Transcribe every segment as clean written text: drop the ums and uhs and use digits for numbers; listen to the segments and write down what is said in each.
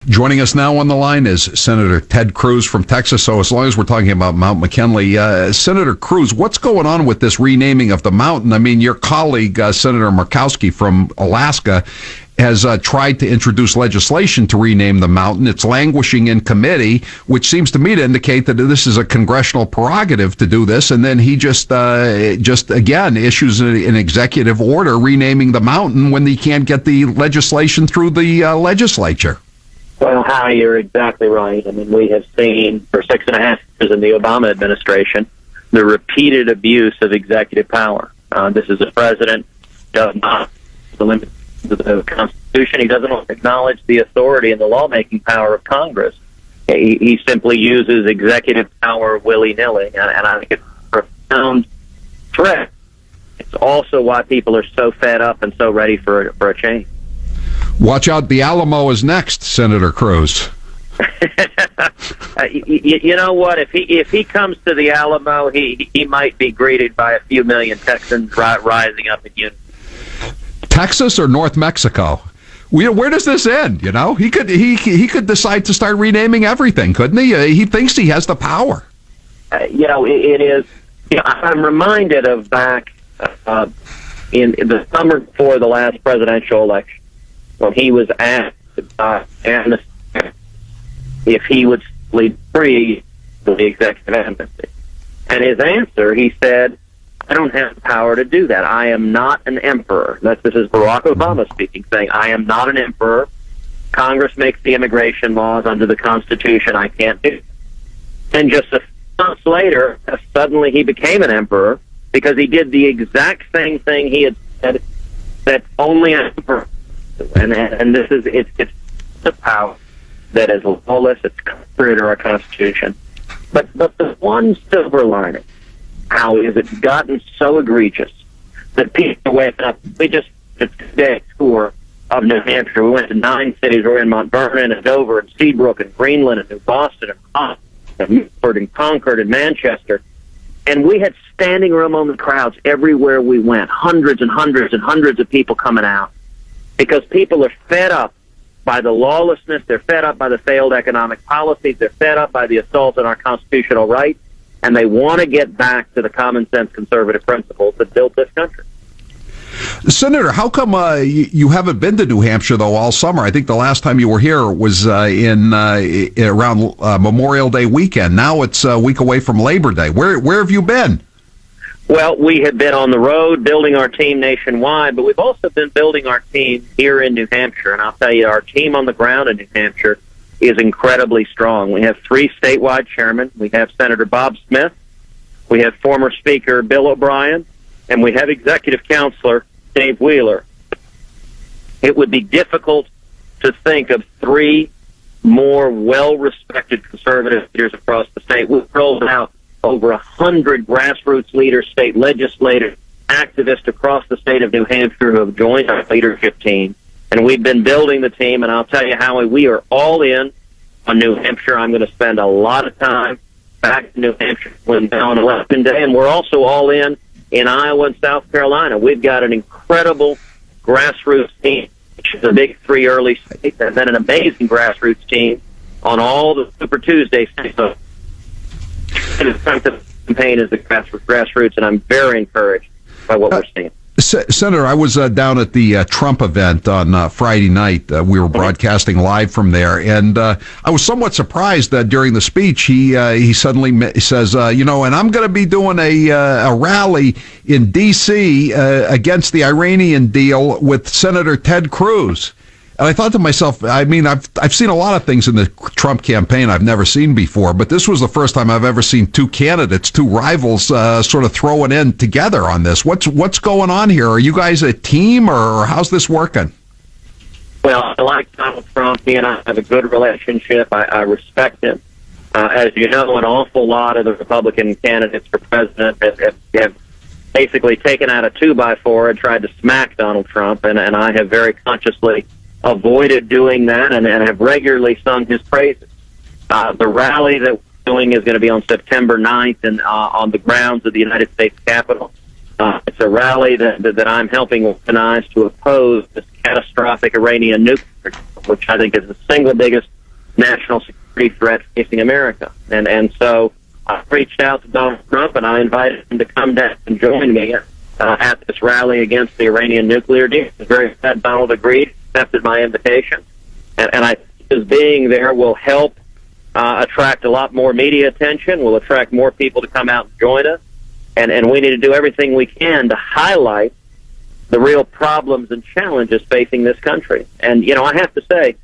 Joining us now on the line is Senator Ted Cruz from Texas. So as long as we're talking about Mount McKinley, Senator Cruz, what's going on with this renaming of the mountain? I mean, your colleague, Senator Murkowski from Alaska, has tried to introduce legislation to rename the mountain. It's languishing in committee, which seems to me to indicate that this is a congressional prerogative to do this. And then he just again issues an executive order renaming the mountain when he can't get the legislation through the legislature. Well, Howie, you're exactly right. I mean, we have seen for 6.5 years in the Obama administration the repeated abuse of executive power. This is a president who does not limit the Constitution. He doesn't acknowledge the authority and the lawmaking power of Congress. He simply uses executive power willy-nilly, and I think it's a profound threat. It's also why people are so fed up and so ready for a change. Watch out, the Alamo is next, Senator Cruz. You know what? If he comes to the Alamo, he might be greeted by a few million Texans rising up in unison. Texas or North Mexico? Where does this end? You know, he could decide to start renaming everything, couldn't he? He thinks he has the power. It is. I'm reminded of back in the summer before the last presidential election, when he was asked by amnesty if he would lead free the executive amnesty. And his answer, he said, I don't have the power to do that. I am not an emperor. This is Barack Obama speaking, saying, I am not an emperor. Congress makes the immigration laws under the Constitution. I can't do it. And just a few months later, suddenly he became an emperor because he did the exact same thing he had said that only an emperor. And this is it's the power that is lawless. It's contrary to our Constitution. But the one silver lining, Howie, is it's gotten so egregious that people are waking up. We just did a 2-day tour of New Hampshire. We went to 9 cities. We were in Mount Vernon and Dover and Seabrook and Greenland and New Boston and Ross and Milford and Concord and Manchester. And we had standing room only crowds everywhere we went. Hundreds and hundreds and hundreds of people coming out. Because people are fed up by the lawlessness, they're fed up by the failed economic policies, they're fed up by the assault on our constitutional rights, and they want to get back to the common sense conservative principles that built this country. Senator, how come you haven't been to New Hampshire, though, all summer? I think the last time you were here was around Memorial Day weekend. Now it's a week away from Labor Day. Where have you been? Well, we have been on the road building our team nationwide, but we've also been building our team here in New Hampshire. And I'll tell you, our team on the ground in New Hampshire is incredibly strong. We have 3 statewide chairmen. We have Senator Bob Smith. We have former Speaker Bill O'Brien. And we have Executive Counselor Dave Wheeler. It would be difficult to think of 3 more well-respected conservative leaders across the state. We've rolled out over 100 grassroots leaders, state legislators, activists across the state of New Hampshire who have joined our leadership team. And we've been building the team, and I'll tell you, Howie, we are all in on New Hampshire. I'm going to spend a lot of time back in New Hampshire on Election Day, and we're also all in Iowa and South Carolina. We've got an incredible grassroots team, which is a big 3 early states, and then an amazing grassroots team on all the Super Tuesday states. So the strength of the campaign is the grassroots, and I'm very encouraged by what we're seeing. Senator, I was down at the Trump event on Friday night. We were broadcasting live from there, and I was somewhat surprised that during the speech he suddenly says, and I'm going to be doing a rally in D.C. Against the Iranian deal with Senator Ted Cruz. And I thought to myself, I mean, I've seen a lot of things in the Trump campaign I've never seen before, but this was the first time I've ever seen 2 candidates, 2 rivals, sort of throwing in together on this. What's going on here? Are you guys a team, or how's this working? Well, I like Donald Trump. He and I have a good relationship. I respect him. As you know, an awful lot of the Republican candidates for president have basically taken out a 2x4 and tried to smack Donald Trump, and I have very consciously avoided doing that and have regularly sung his praises. The rally that we're doing is going to be on September 9th and on the grounds of the United States Capitol. It's a rally that I'm helping organize to oppose this catastrophic Iranian nuclear, which I think is the single biggest national security threat facing America. And so I reached out to Donald Trump, and I invited him to come down and join me at this rally against the Iranian nuclear deal. I was very glad Donald agreed, accepted my invitation. And I think his being there will help attract a lot more media attention, will attract more people to come out and join us. And we need to do everything we can to highlight the real problems and challenges facing this country. And, you know, I have to say,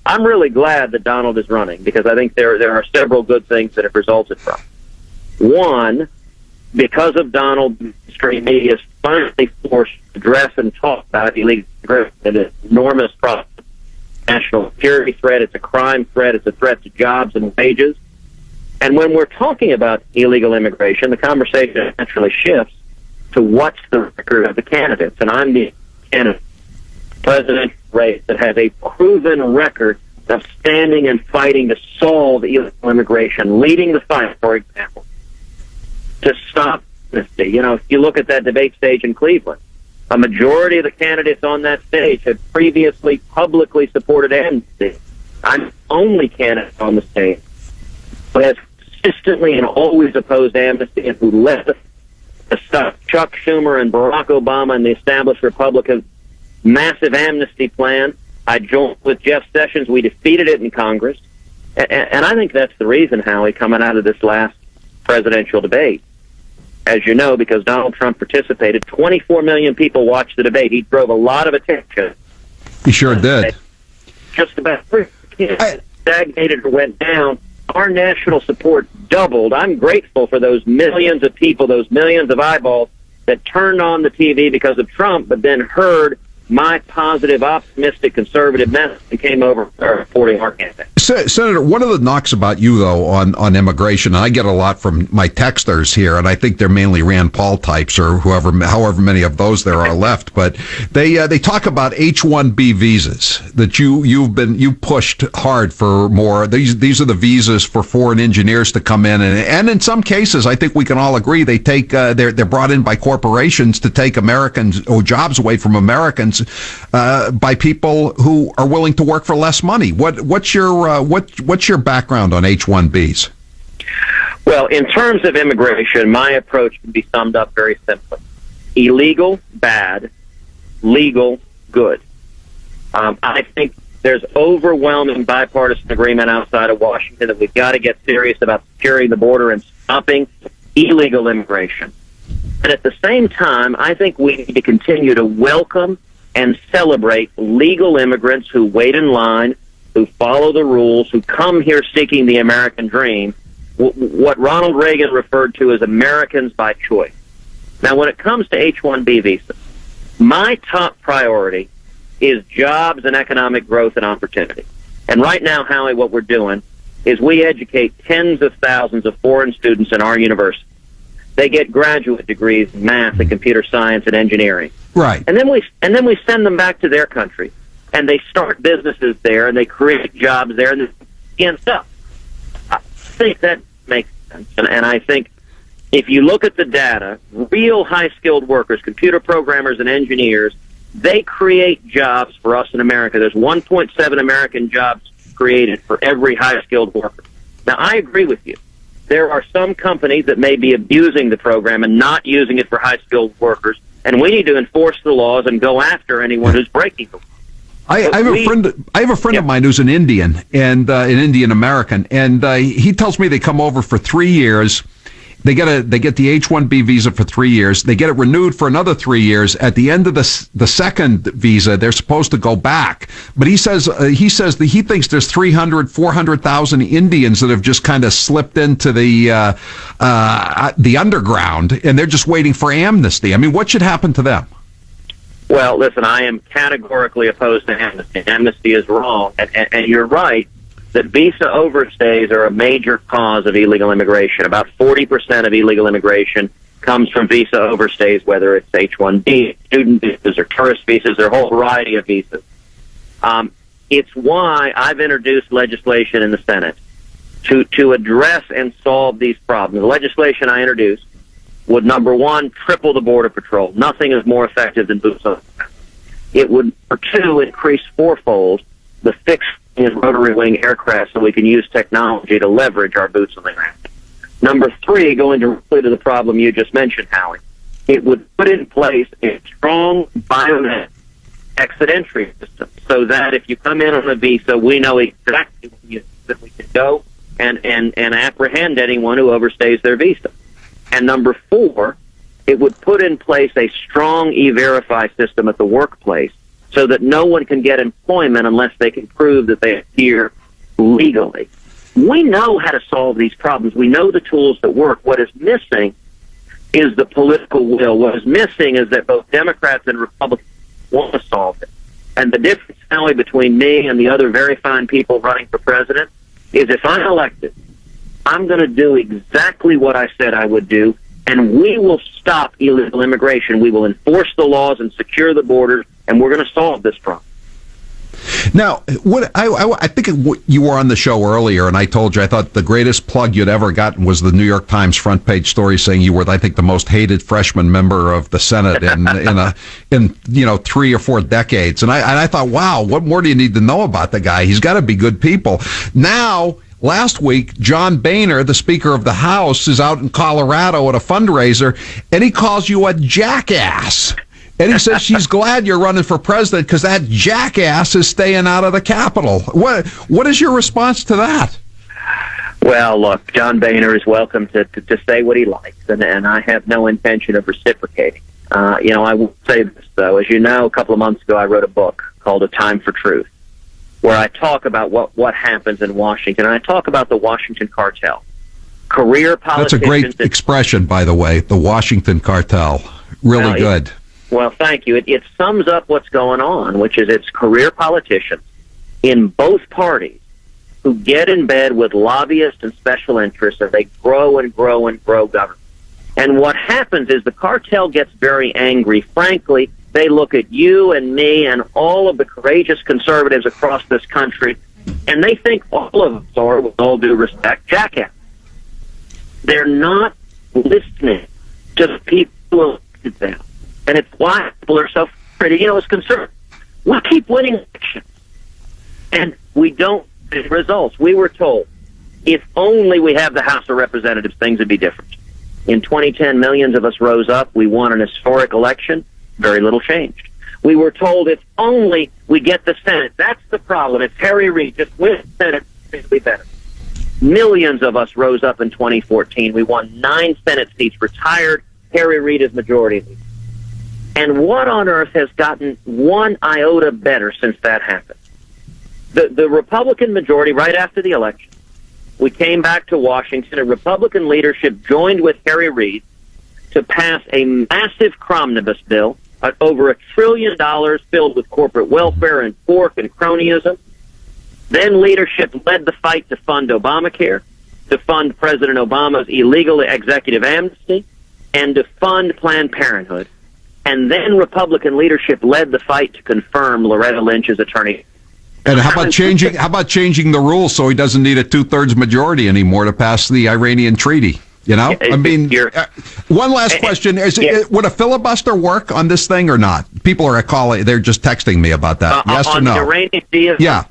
I'm really glad that Donald is running, because I think there are several good things that have resulted from. One, because of Donald, mainstream media is finally forced to address and talk about illegal immigration. It's an enormous problem. National security threat, it's a crime threat, it's a threat to jobs and wages. And when we're talking about illegal immigration, the conversation naturally shifts to what's the record of the candidates. And I'm the candidate presidential race that has a proven record of standing and fighting to solve illegal immigration, leading the fight, for example, to stop amnesty. You know, if you look at that debate stage in Cleveland, a majority of the candidates on that stage had previously publicly supported amnesty. I'm the only candidate on the stage who has consistently and always opposed amnesty, and who led to stop Chuck Schumer and Barack Obama and the established Republican massive amnesty plan. I joined with Jeff Sessions. We defeated it in Congress. And I think that's the reason, Howie, coming out of this last presidential debate. As you know, because Donald Trump participated, 24 million people watched the debate. He drove a lot of attention. He sure did. Just about 3% stagnated or went down. Our national support doubled. I'm grateful for those millions of people, those millions of eyeballs that turned on the TV because of Trump, but then heard my positive, optimistic, conservative message and came over supporting our campaign. Senator, one of the knocks about you, though, on immigration, and I get a lot from my texters here, and I think they're mainly Rand Paul types or however many of those there are left, but they talk about H-1B visas, that you pushed hard for more. These are the visas for foreign engineers to come in, and in some cases, I think we can all agree they take they're brought in by corporations to take Americans or jobs away from Americans by people who are willing to work for less money. What's your background on H-1Bs? Well, in terms of immigration, my approach can be summed up very simply: illegal, bad; legal, good. I think there's overwhelming bipartisan agreement outside of Washington that we've got to get serious about securing the border and stopping illegal immigration. And at the same time, I think we need to continue to welcome and celebrate legal immigrants who wait in line, who follow the rules, who come here seeking the American dream, what Ronald Reagan referred to as Americans by choice. Now, when it comes to H-1B visas, my top priority is jobs and economic growth and opportunity. And right now, Howie, what we're doing is we educate tens of thousands of foreign students in our university. They get graduate degrees in math and computer science and engineering. Right. And then we send them back to their country, and they start businesses there, and they create jobs there, and stuff. I think that makes sense. And I think if you look at the data, real high-skilled workers, computer programmers and engineers, they create jobs for us in America. There's 1.7 American jobs created for every high-skilled worker. Now, I agree with you. There are some companies that may be abusing the program and not using it for high-skilled workers, and we need to enforce the laws and go after anyone who's breaking them. I have a friend of mine who's an Indian and an Indian American, and he tells me they come over for 3 years. They get the H-1B visa for 3 years. They get it renewed for another 3 years. At the end of the second visa, they're supposed to go back. But he says that he thinks there's 400,000 Indians that have just kind of slipped into the underground, and they're just waiting for amnesty. I mean, what should happen to them? Well, listen, I am categorically opposed to amnesty. Amnesty is wrong, and you're right that visa overstays are a major cause of illegal immigration. About 40% of illegal immigration comes from visa overstays, whether it's H-1B, student visas, or tourist visas, or a whole variety of visas. It's why I've introduced legislation in the Senate to address and solve these problems. The legislation I introduced would, number one, triple the Border Patrol. Nothing is more effective than boots on the ground. It would, number two, increase fourfold the fixed is rotary wing aircraft so we can use technology to leverage our boots on the ground. Number three, going directly to the problem you just mentioned, Howie, it would put in place a strong biometric exit entry system so that if you come in on a visa, we know exactly that we can go and apprehend anyone who overstays their visa. And number four, it would put in place a strong E-Verify system at the workplace so that no one can get employment unless they can prove that they are here legally. We know how to solve these problems. We know the tools that work. What is missing is the political will. What is missing is that both Democrats and Republicans want to solve it. And the difference, Howie, between me and the other very fine people running for president is if I'm elected, I'm going to do exactly what I said I would do, and we will stop illegal immigration. We will enforce the laws and secure the borders, and we're going to solve this problem. Now, I think you were on the show earlier, and I told you I thought the greatest plug you'd ever gotten was the New York Times front page story saying you were, I think, the most hated freshman member of the Senate in 3 or 4 decades. And I thought, wow, what more do you need to know about the guy? He's got to be good people. Now, last week, John Boehner, the Speaker of the House, is out in Colorado at a fundraiser, and he calls you a jackass. And he says she's glad you're running for president because that jackass is staying out of the Capitol. What is your response to that? Well, look, John Boehner is welcome to say what he likes, and I have no intention of reciprocating. I will say this, though. As you know, a couple of months ago, I wrote a book called A Time for Truth, where I talk about what happens in Washington, and I talk about the Washington cartel. Career politicians... That's a great expression, by the way, the Washington cartel. Really good. Well, thank you. It sums up what's going on, which is it's career politicians in both parties who get in bed with lobbyists and special interests, and they grow and grow and grow government. And what happens is the cartel gets very angry. Frankly, they look at you and me and all of the courageous conservatives across this country, and they think all of us are, with all due respect, jackass. They're not listening to the people who elected them. And it's why people are so pretty, as concerned. We keep winning elections, and we don't get results. We were told, if only we have the House of Representatives, things would be different. In 2010, millions of us rose up. We won an historic election. Very little changed. We were told, if only we get the Senate. That's the problem. If Harry Reid just wins the Senate, things will be better. Millions of us rose up in 2014. We won 9 Senate seats, retired Harry Reid as majority leader. And what on earth has gotten one iota better since that happened? The Republican majority, right after the election, we came back to Washington, and Republican leadership joined with Harry Reid to pass a massive cromnibus bill, over $1 trillion filled with corporate welfare and pork and cronyism. Then leadership led the fight to fund Obamacare, to fund President Obama's illegal executive amnesty, and to fund Planned Parenthood. And then Republican leadership led the fight to confirm Loretta Lynch's attorney. And how about changing the rules so he doesn't need a 2/3 majority anymore to pass the Iranian treaty? I mean, one last question: would a filibuster work on this thing or not? People are calling; they're just texting me about that. Yes or no? On the Iranian deal, yeah.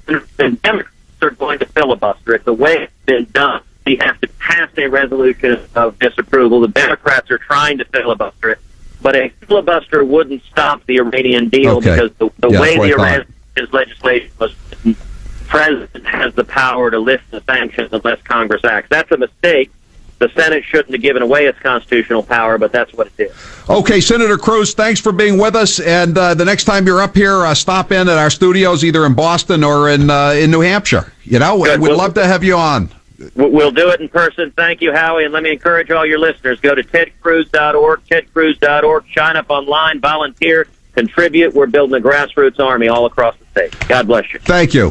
The Democrats are going to filibuster it. The way it's been done, we have to pass a resolution of disapproval. The Democrats are trying to filibuster it. But a filibuster wouldn't stop the Iranian deal because the way the Iranian legislation was written, the president has the power to lift the sanctions unless Congress acts. That's a mistake. The Senate shouldn't have given away its constitutional power, but that's what it did. Okay, Senator Cruz, thanks for being with us. And the next time you're up here, stop in at our studios, either in Boston or in New Hampshire. We'd love to have you on. We'll do it in person. Thank you, Howie. And let me encourage all your listeners, go to tedcruz.org, tedcruz.org, sign up online, volunteer, contribute. We're building a grassroots army all across the state. God bless you. Thank you.